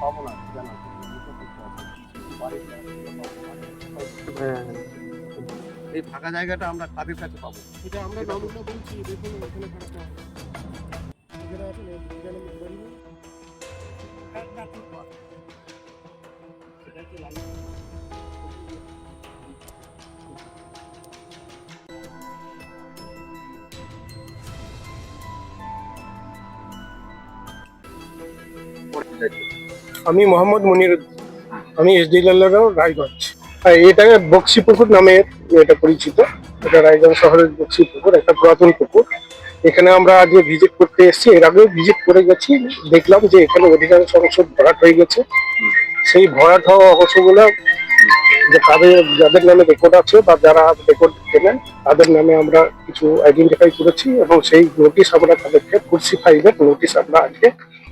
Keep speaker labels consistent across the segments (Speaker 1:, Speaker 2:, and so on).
Speaker 1: পাবো না জানা হ্যাঁ, এই ফাঁকা জায়গাটা আমরা কাদের কাছে পাবো?
Speaker 2: এটা আমরা নমুনা বলছি, দেখুন এখানে খারাপ এখানে আছেন এখানে বাড়ি আমি মোহাম্মদ মনির, আমি এসডি লাল্লারাও রায়গঞ্জ। আর এটাকে বক্সিপুকুর নামে এটা পরিচিত। এটা রায়গঞ্জ শহরের বক্সিপুকুর, একটা পুরাতন পুকুর। এখানে আমরা আজকে ভিজিট করতে এসেছি, এর আগেও ভিজিট করে গেছি। দেখলাম যে এখানে অধিকাংশ অংশ ভরাট হয়ে গেছে। সেই ভরাট হওয়া অংশগুলো যে যাদের নামে রেকর্ড আছে বা যারা রেকর্ড কেনেন তাদের নামে আমরা কিছু আইডেন্টিফাই করেছি এবং সেই নোটিশ আমরা তাদেরকে কুর্সি 5-এর নোটিশ আমরা আজকে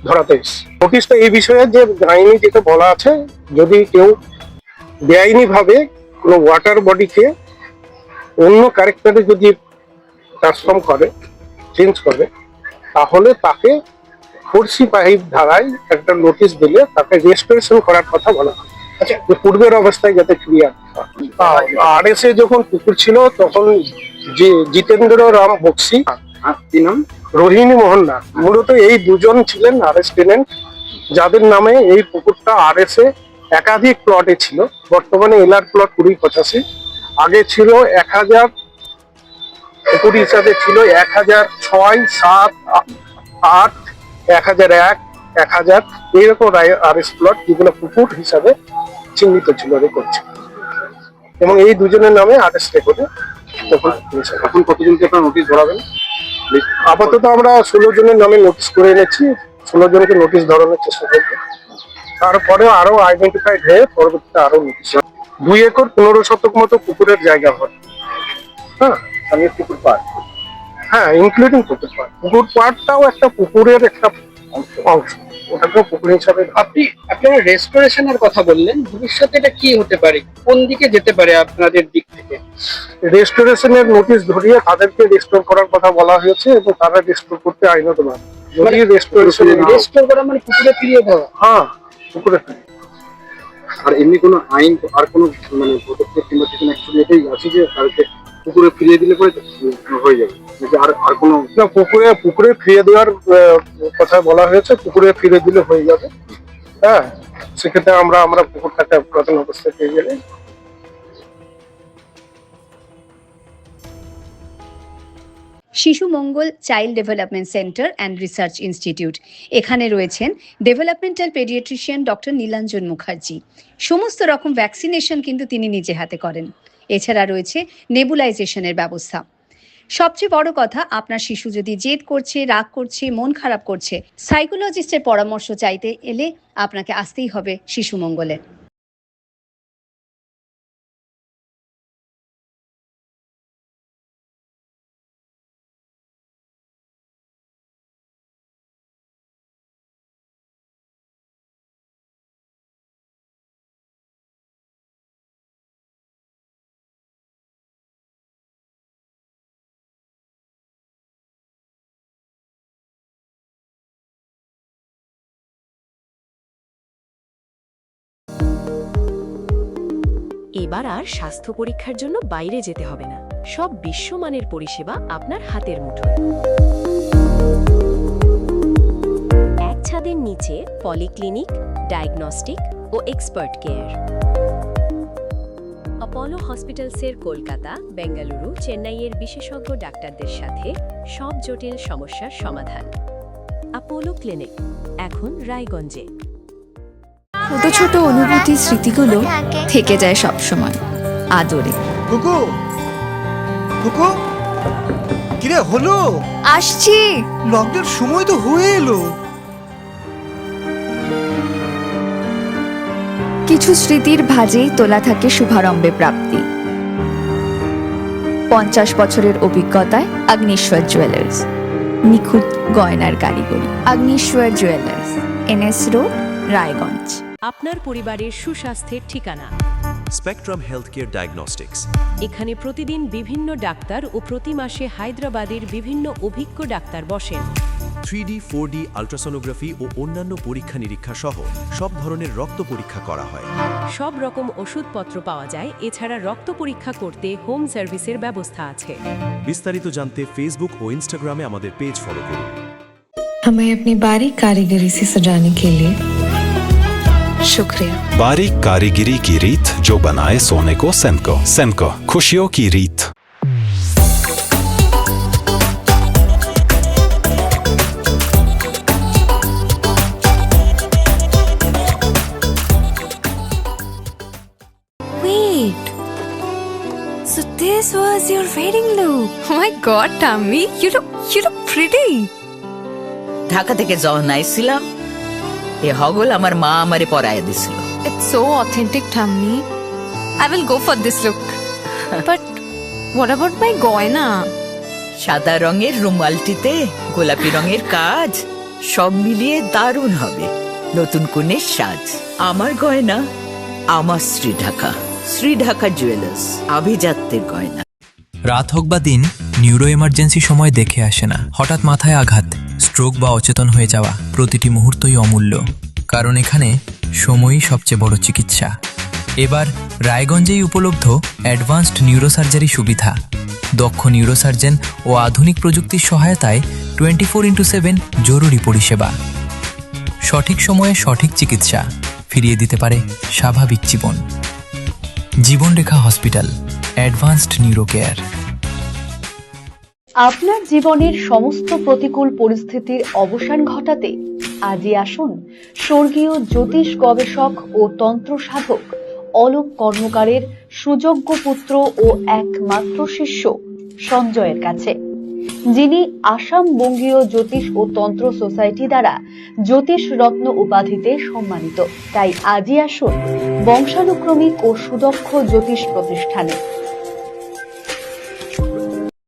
Speaker 2: ধরাতে এসেছি। নোটিশটা এই বিষয়ে যে আইনি যেটা বলা আছে, যদি কেউ বেআইনি ভাবে কোনো ওয়াটার বডিকে অন্য ক্যারেক্টারে যদি ট্রান্সফর্ম করে, চেঞ্জ করে, তাহলে তাকে 4C5 ধারায় একটা নোটিশ দিলে তাকে রেস্টোরেশন করার কথা বলা হয়। আচ্ছা, পূর্বের অবস্থায় যাতে ক্লিয়ার। আরএসএ যখন পুকুর ছিল তখন যে জিতেন্দ্র রাম বক্সি, রোহিণী মোহন নাথ, মূলত এই দুজন ছিলেন আরএস টেনেন্ট, যাদের নামে এই পুকুরটা আরএসএ একাধিক প্লটে ছিল। বর্তমানে এলআর প্লট 2085, আগে ছিল 1000 পুকুর হিসাবে ছিল 1006, 7, 8, 1001, 1000 এইরকম আরএস প্লট যেগুলো পুকুর হিসাবে চিহ্নিত ছিল, রেকর্ড ছিল। এবং এই দুজনের নামে আরএস রেকর্ডে
Speaker 1: এখন কতজনকে আপনারা নোটিশ ধরাবেন?
Speaker 2: আপাতত আমরা 16 জনের নামে নোটিশ করে এনেছি। 16 জনকে নোটিশ ধরানোর চেষ্টা করবো। তারপরে আরো আইডেন্টিফাইড হয়ে পরবর্তীতে আরো নোটিশ। 2 একর 15 শতক মতো পুকুরের জায়গা হয়। হ্যাঁ,
Speaker 1: আমি পুকুর পাড়,
Speaker 2: হ্যাঁ, ইনক্লুডিং পুকুর পাড়। পুকুর পাড়টাও একটা পুকুরের একটা অংশ, ওটাকেও পুকুর হিসাবে।
Speaker 3: আপনারা রেস্টোরেশনের কথা বললেন, ভবিষ্যতে এটা কি হতে পারে, কোন দিকে যেতে পারে আপনাদের দিক থেকে?
Speaker 2: রেস্টোরেশনের নোটিশ ধরিয়ে তাদেরকে রেস্টোর করার কথা বলা হয়েছে এবং তারা রেস্টোর করতে আইনত না। যদি রেস্টোরেশন
Speaker 3: রেস্টোর করা মানে পুকুরে ফিরিয়ে দেওয়া?
Speaker 2: হ্যাঁ, পুকুরে।
Speaker 1: আর এমনি কোনো আইন আর কোনো মানে পদক্ষেপ কিংবা কিছু অ্যাকচুয়ালি এটাই আছে যে তাদেরকে পুকুরে ফিরিয়ে দিলে পরে হয়ে যাবে, আর কোনো
Speaker 2: না, পুকুরে ফিরিয়ে দেওয়ার কথা বলা হয়েছে। পুকুরে ফিরে দিলে হয়ে যাবে। হ্যাঁ, সেক্ষেত্রে আমরা পুকুরটাকে প্রথম অবস্থায় পেয়ে গেলে।
Speaker 4: Shishu Mangal child development centre and research institute, এখানে রয়েছেন developmental paediatrician doctor Nilanjan Mukherjee. সমস্ত রকম ভ্যাকসিনেশন কিন্তু তিনি নিজে হাতে করেন। এছাড়া রয়েছে নেবুলাইজেশনের ব্যবস্থা। সবচেয়ে বড় কথা, আপনার শিশু যদি জেদ করছে, রাগ করছে, মন খারাপ করছে, সাইকোলজিস্টের পরামর্শ চাইতে এলে আপনাকে আসতেই হবে শিশু মঙ্গলে।
Speaker 5: এবার আর স্বাস্থ্য পরীক্ষার জন্য বাইরে যেতে হবে না, সব বিশ্বমানের পরিষেবা আপনার হাতের মুঠোয়। এক ছাদের নিচে পলিক্লিনিক, ডায়াগনস্টিক ও এক্সপার্ট কেয়ার। অপোলো হসপিটালসের কলকাতা, বেঙ্গালুরু, চেন্নাইয়ের বিশেষজ্ঞ ডাক্তারদের সাথে সব জটিল সমস্যার সমাধান। অপোলো ক্লিনিক এখন রায়গঞ্জে।
Speaker 6: ছোট ছোট অনুভূতি, স্মৃতিগুলো থেকে যায় সব সময় আদরে।
Speaker 7: কুকু কুকু, কিরে হলো?
Speaker 6: আসছি।
Speaker 7: লকডাউন সময় তো হয়ে এলো।
Speaker 6: কিছু স্মৃতির ভাজেই তোলা থাকে শুভারম্ভে প্রাপ্তি। 50 বছরের অভিজ্ঞতায় অগ্নিশ্বর জুয়েলার্স, নিখুঁত গয়নার কারিগরি। Agnishwar jewellers, NS road, Raiganj.
Speaker 5: আপনার পরিবারের সুস্বাস্থ্যের ঠিকানা।
Speaker 8: Spectrum healthcare diagnostics.
Speaker 5: এখানে প্রতিদিন বিভিন্ন ডাক্তার ও প্রতি মাসে হায়দ্রাবাদের বিভিন্ন অভিজ্ঞ ডাক্তার বসেন।
Speaker 8: 3D, 4D আল্ট্রাসোনোগ্রাফি ও অন্যান্য পরীক্ষা নিরীক্ষা সহ সব ধরনের রক্ত পরীক্ষা করা হয়।
Speaker 5: সব রকম ওষুধপত্র পাওয়া যায়, এছাড়া রক্ত পরীক্ষা করতে হোম সার্ভিসের ব্যবস্থা আছে।
Speaker 8: বিস্তারিত জানতে ফেসবুক ও ইনস্টাগ্রামে আমাদের পেজ ফলো করুন।
Speaker 6: हमें अपनी बारीक कारीगरी से सजाने के लिए शुक्रिया।
Speaker 9: बारीक कारीगरी की रीत जो बनाए सोने को सेमको। सेमको, खुशियों की रीत।
Speaker 6: Wait. So this was your wedding look. Oh my god, Tammy, you look pretty.
Speaker 10: Dhaka থেকে যখন আইছিলাম এ হগল আমার মা আমারে পরায় দিছিল।
Speaker 6: It's so authentic, Tammy. I will go for this look. But what about my goina?
Speaker 10: সাদা রঙের রুমালটিতে গোলাপি রঙের কাজ, সব মিলিয়ে দারুণ হবে নতুন কনের সাজ। আমার গয়না আমার শ্রী ঢাকা জুয়েলার্স, আভিজাত্যের গয়না।
Speaker 11: রাত হোক বা দিন, নিউরো এমার্জেন্সি সময় দেখে আসে না। হঠাৎ মাথায় আঘাত, স্ট্রোক বা অচেতন হয়ে যাওয়া, প্রতিটি মুহূর্তই অমূল্য, কারণ এখানে সময়ই সবচেয়ে বড় চিকিৎসা। এবার রায়গঞ্জেই উপলব্ধ অ্যাডভান্সড নিউরোসার্জারি সুবিধা। দক্ষ নিউরোসার্জন ও আধুনিক প্রযুক্তির সহায়তায় 24x7 জরুরি পরিষেবা। সঠিক সময়ে সঠিক চিকিৎসা ফিরিয়ে দিতে পারে স্বাভাবিক জীবন। জীবনরেখা হসপিটাল, অ্যাডভান্সড নিউরো কেয়ার।
Speaker 4: আপনার জীবনের সমস্ত প্রতিকূল পরিস্থিতির অবসান ঘটাতে আজই আসুন স্বর্গীয় জ্যোতিষ গবেষক ও তন্ত্র সাধক অলোক কর্মকারের সুযোগ্য পুত্র ও একমাত্র শিষ্য সঞ্জয়ের কাছে, যিনি আসাম বঙ্গীয় জ্যোতিষ ও তন্ত্র সোসাইটি দ্বারা জ্যোতিষ রত্ন উপাধিতে সম্মানিত। তাই আজই আসুন বংশানুক্রমিক ও সুদক্ষ জ্যোতিষ প্রতিষ্ঠানে।